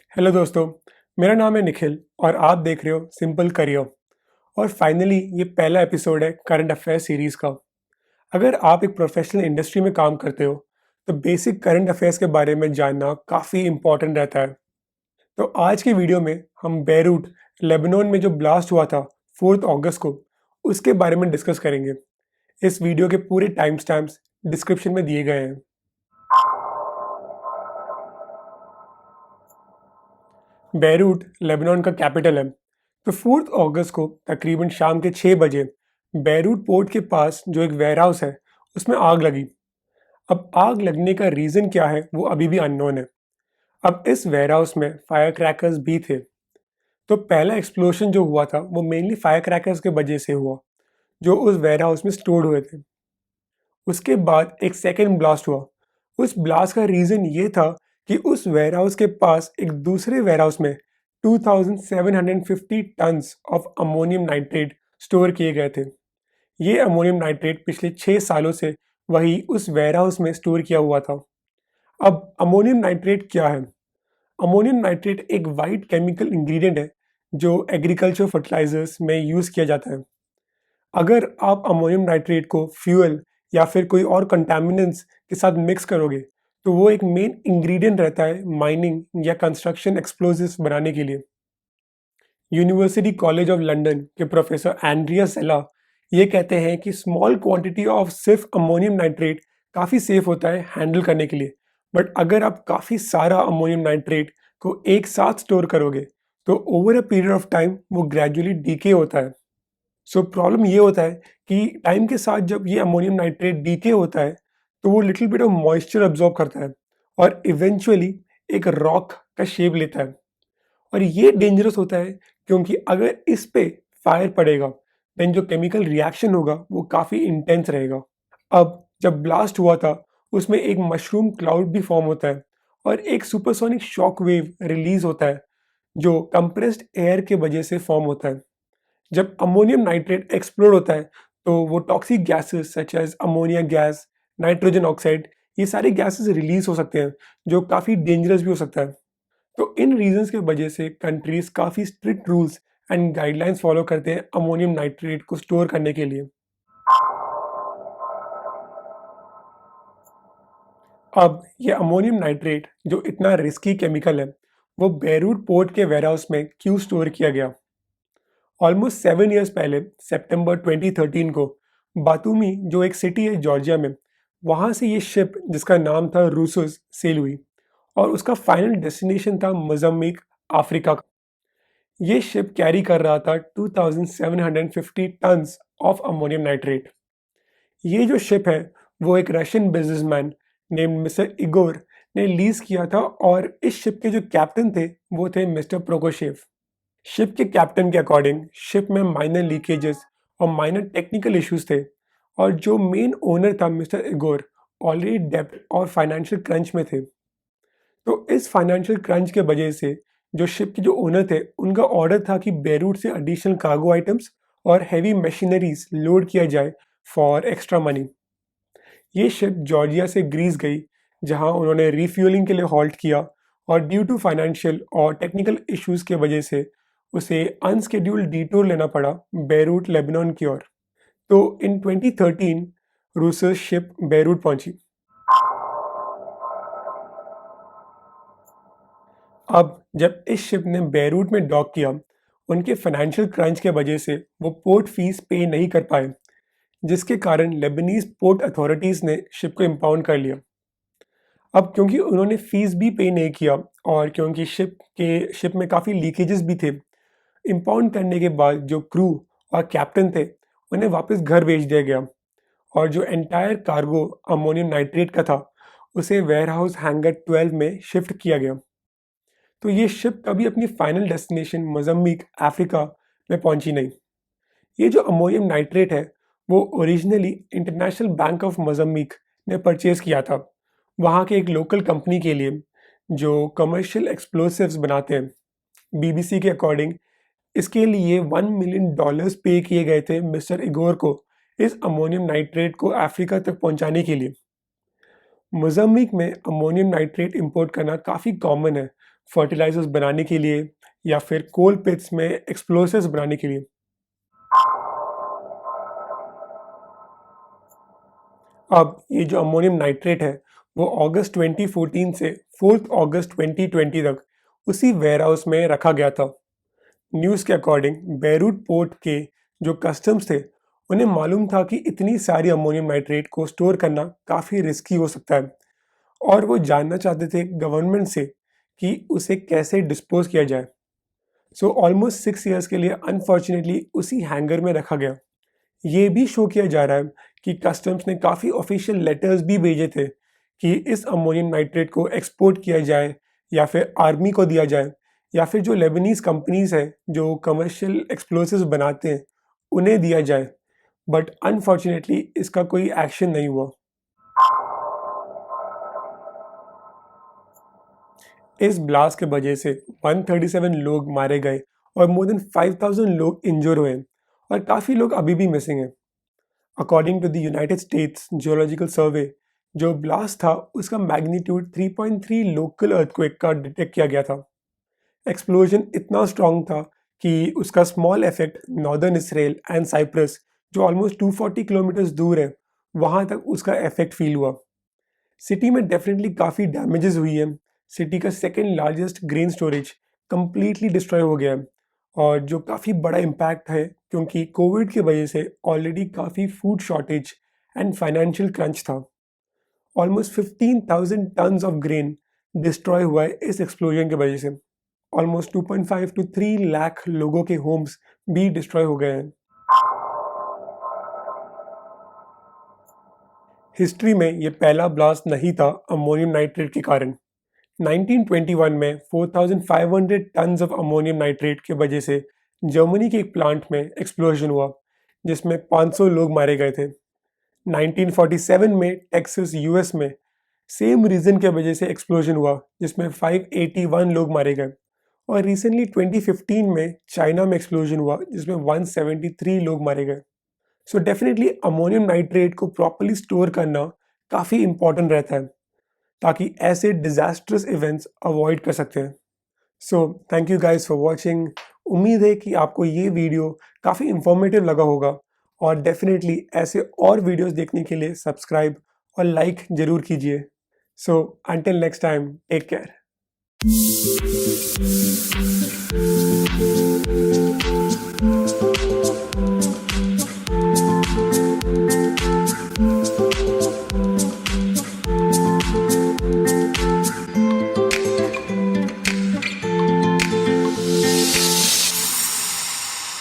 Hello दोस्तों। मेरा नाम है निखिल और आप देख रहे हो सिंपल करियर। और फाइनली ये पहला एपिसोड है करंट अफेयर सीरीज का। अगर आप एक प्रोफेशनल इंडस्ट्री में काम करते हो तो बेसिक करंट अफेयर्स के बारे में जानना काफ़ी इम्पोर्टेंट रहता है। तो आज की वीडियो में हम बेरूट लेबनान में जो ब्लास्ट हुआ था 4 अगस्त को उसके बारे में डिस्कस करेंगे। इस वीडियो के पूरे टाइम स्टैम्प्स डिस्क्रिप्शन में दिए गए हैं। बेरूट लेबनान का कैपिटल है। तो 4 अगस्त को तकरीबन शाम के 6 बजे बेरूट पोर्ट के पास जो एक वेयरहाउस है उसमें आग लगी। अब आग लगने का रीज़न क्या है वो अभी भी अननोन है। अब इस वेयरहाउस में फायर क्रैकर्स भी थे। तो पहला एक्सप्लोजन जो हुआ था वो मेनली फायर क्रैकर्स के वजह से हुआ जो उस वेयरहाउस में स्टोर्ड हुए थे। उसके बाद एक सेकेंड ब्लास्ट हुआ। उस ब्लास्ट का रीज़न ये था कि उस वेयरहाउस के पास एक दूसरे वेयरहाउस में 2750 tons of ammonium nitrate store किए गए थे। ये अमोनियम नाइट्रेट पिछले 6 सालों से वही उस वेयरहाउस में स्टोर किया हुआ था। अब अमोनियम नाइट्रेट क्या है? अमोनियम नाइट्रेट एक वाइट केमिकल इंग्रेडिएंट है जो एग्रीकल्चर फर्टिलाइजर्स में यूज़ किया जाता है। अगर आप अमोनियम नाइट्रेट को फ्यूल या फिर कोई और कंटामिनेंट्स के साथ मिक्स करोगे तो वो एक मेन इंग्रेडिएंट रहता है माइनिंग या कंस्ट्रक्शन एक्सप्लोजिव्स बनाने के लिए। यूनिवर्सिटी कॉलेज ऑफ लंदन के प्रोफेसर एंड्रिया सेला ये कहते हैं कि स्मॉल क्वांटिटी ऑफ सिर्फ अमोनियम नाइट्रेट काफ़ी सेफ होता है हैंडल करने के लिए। बट अगर आप काफ़ी सारा अमोनियम नाइट्रेट को एक साथ स्टोर करोगे तो over a period of time वो ग्रेजुअली डीके होता है। सो प्रॉब्लम ये होता है कि टाइम के साथ जब ये अमोनियम नाइट्रेट डीके होता है तो वो little bit of moisture absorb करता है और इवेंचुअली एक रॉक का शेप लेता है। और ये डेंजरस होता है क्योंकि अगर इस पे फायर पड़ेगा देन जो केमिकल रिएक्शन होगा वो काफ़ी इंटेंस रहेगा। अब जब ब्लास्ट हुआ था उसमें एक मशरूम क्लाउड भी फॉर्म होता है और एक सुपरसोनिक शॉक वेव रिलीज होता है जो कंप्रेस्ड एयर के वजह से फॉर्म होता है। जब अमोनियम नाइट्रेट एक्सप्लोड होता है तो वो toxic gases such as ammonia gas, nitrogen oxide, ये सारे गैसेस रिलीज हो सकते हैं जो काफ़ी डेंजरस भी हो सकता है। तो इन रीजंस की वजह से कंट्रीज काफ़ी strict rules and guidelines follow करते हैं अमोनियम नाइट्रेट को स्टोर करने के लिए। अब ये अमोनियम नाइट्रेट जो इतना रिस्की केमिकल है वो बेरूट पोर्ट के वेयरहाउस में क्यों स्टोर किया गया? ऑलमोस्ट 7 इयर्स पहले सितंबर 2013 को बातूमी जो एक सिटी है जॉर्जिया में, वहाँ से ये शिप जिसका नाम था रूसस सेल हुई और उसका फाइनल डेस्टिनेशन था मोज़ाम्बिक, अफ्रीका का। ये शिप कैरी कर रहा था 2750 टन्स ऑफ अमोनियम नाइट्रेट। ये जो शिप है वो एक Russian businessman named mister Igor ने लीज किया था और इस शिप के जो कैप्टन थे वो थे मिस्टर प्रोकोशेव। शिप के कैप्टन के अकॉर्डिंग शिप में माइनर लीकेजेस और माइनर टेक्निकल इश्यूज थे और जो मेन ओनर था मिस्टर इगोर ऑलरेडी डेब्ट और फाइनेंशियल क्रंच में थे। तो इस फाइनेंशियल क्रंच के वजह से जो शिप के जो ओनर थे उनका ऑर्डर था कि बेरूट से एडिशनल कार्गो आइटम्स और हैवी मशीनरीज लोड किया जाए फॉर एक्स्ट्रा मनी। ये शिप जॉर्जिया से ग्रीस गई जहां उन्होंने रिफ्यूलिंग के लिए हॉल्ट किया और ड्यू टू फाइनेंशियल और टेक्निकल इश्यूज के वजह से उसे अनस्केड्यूल्ड डिटूर लेना पड़ा बेरूट लेबनान की ओर। तो इन 2013 रूसस शिप बेरूट पहुंची। अब जब इस शिप ने बेरूट में डॉक किया उनके फाइनेंशियल क्रंच के वजह से वो पोर्ट फीस पे नहीं कर पाए जिसके कारण लेबनीज पोर्ट अथॉरिटीज़ ने शिप को इम्पाउंड कर लिया। अब क्योंकि उन्होंने फीस भी पे नहीं किया और क्योंकि शिप में काफ़ी लीकेजेस भी थे, इम्पाउंड करने के बाद जो क्रू और कैप्टन थे उन्हें वापस घर भेज दिया गया और जो एंटायर कार्गो अमोनियम नाइट्रेट का था उसे वेयरहाउस हैंगर 12 में शिफ्ट किया गया। तो ये शिप कभी अपनी फाइनल डेस्टिनेशन मोज़ाम्बिक, अफ्रीका में पहुंची नहीं। ये जो अमोनियम नाइट्रेट है वो originally international bank of Mozambique ने परचेज किया था वहाँ के एक लोकल कंपनी के लिए जो कमर्शियल एक्सप्लोसिव्स बनाते हैं। बीबीसी के अकॉर्डिंग इसके लिए $1 मिलियन पे किए गए थे मिस्टर इगोर को इस अमोनियम नाइट्रेट को अफ्रीका तक पहुंचाने के लिए। मोज़ाम्बिक में अमोनियम नाइट्रेट इंपोर्ट करना काफ़ी कॉमन है फर्टिलाइजर्स बनाने के लिए या फिर कोल पिट्स में एक्सप्लोसिव्स बनाने के लिए। अब ये जो अमोनियम नाइट्रेट है वो अगस्त 2014 से 4 अगस्त 2020 तक उसी वेयरहाउस में रखा गया था। न्यूज़ के अकॉर्डिंग बेरूट पोर्ट के जो कस्टम्स थे उन्हें मालूम था कि इतनी सारी अमोनियम नाइट्रेट को स्टोर करना काफ़ी रिस्की हो सकता है और वो जानना चाहते थे गवर्नमेंट से कि उसे कैसे डिस्पोज किया जाए। सो ऑलमोस्ट 6 ईयर्स के लिए अनफॉर्चुनेटली उसी हैंगर में रखा गया। ये भी शो किया जा रहा है कि कस्टम्स ने काफ़ी ऑफिशियल लेटर्स भी भेजे थे कि इस अमोनियम नाइट्रेट को एक्सपोर्ट किया जाए या फिर आर्मी को दिया जाए या फिर जो लेबनीज़ कंपनीज हैं जो कमर्शियल एक्सप्लोसिव्स बनाते हैं उन्हें दिया जाए, बट अनफॉर्चुनेटली इसका कोई एक्शन नहीं हुआ। इस ब्लास्ट के वजह से 137 लोग मारे गए और मोर देन 5000 लोग इंजर हुए और काफ़ी लोग अभी भी मिसिंग हैं। According to the United States geological survey, जो ब्लास्ट था उसका मैग्नीट्यूड 3.3 लोकल अर्थक्वेक का डिटेक्ट किया गया था। एक्सप्लोजन इतना स्ट्रॉन्ग था कि उसका small effect northern Israel and Cyprus जो ऑलमोस्ट 240 किलोमीटर्स दूर है वहाँ तक उसका इफेक्ट फील हुआ। सिटी में डेफिनेटली काफ़ी डैमेजेस हुई है। सिटी का second largest grain storage completely destroy हो गया है और जो काफ़ी बड़ा इम्पैक्ट है क्योंकि कोविड की वजह से ऑलरेडी काफ़ी food shortage and financial crunch था। Almost 15,000 tons of grain destroy हुआ है इस एक्सप्लोजन की वजह से। ऑलमोस्ट 2.5 to 3 लाख लोगों के होम्स भी डिस्ट्रॉय हो गए हैं। हिस्ट्री में ये पहला ब्लास्ट नहीं था अमोनियम नाइट्रेट के कारण। 1921 में 4,500 टन्स ऑफ अमोनियम नाइट्रेट की वजह से जर्मनी के एक प्लांट में एक्सप्लोजन हुआ जिसमें 500 लोग मारे गए थे। 1947 में टेक्सास यूएस में सेम रीजन के वजह से एक्सप्लोजन हुआ जिसमें 581 लोग मारे गए और रिसेंटली 2015 में चाइना में एक्सप्लोजन हुआ जिसमें 173 लोग मारे गए। सो डेफिनेटली अमोनियम नाइट्रेट को प्रॉपर्ली स्टोर करना काफ़ी इम्पॉर्टेंट रहता है ताकि ऐसे डिजास्टर्स इवेंट्स अवॉइड कर सकते हैं। So thank you guys for watching. उम्मीद है कि आपको ये वीडियो काफ़ी इंफॉर्मेटिव लगा होगा और डेफिनेटली ऐसे और वीडियोस देखने के लिए सब्सक्राइब और लाइक ज़रूर कीजिए। So until next time, take care.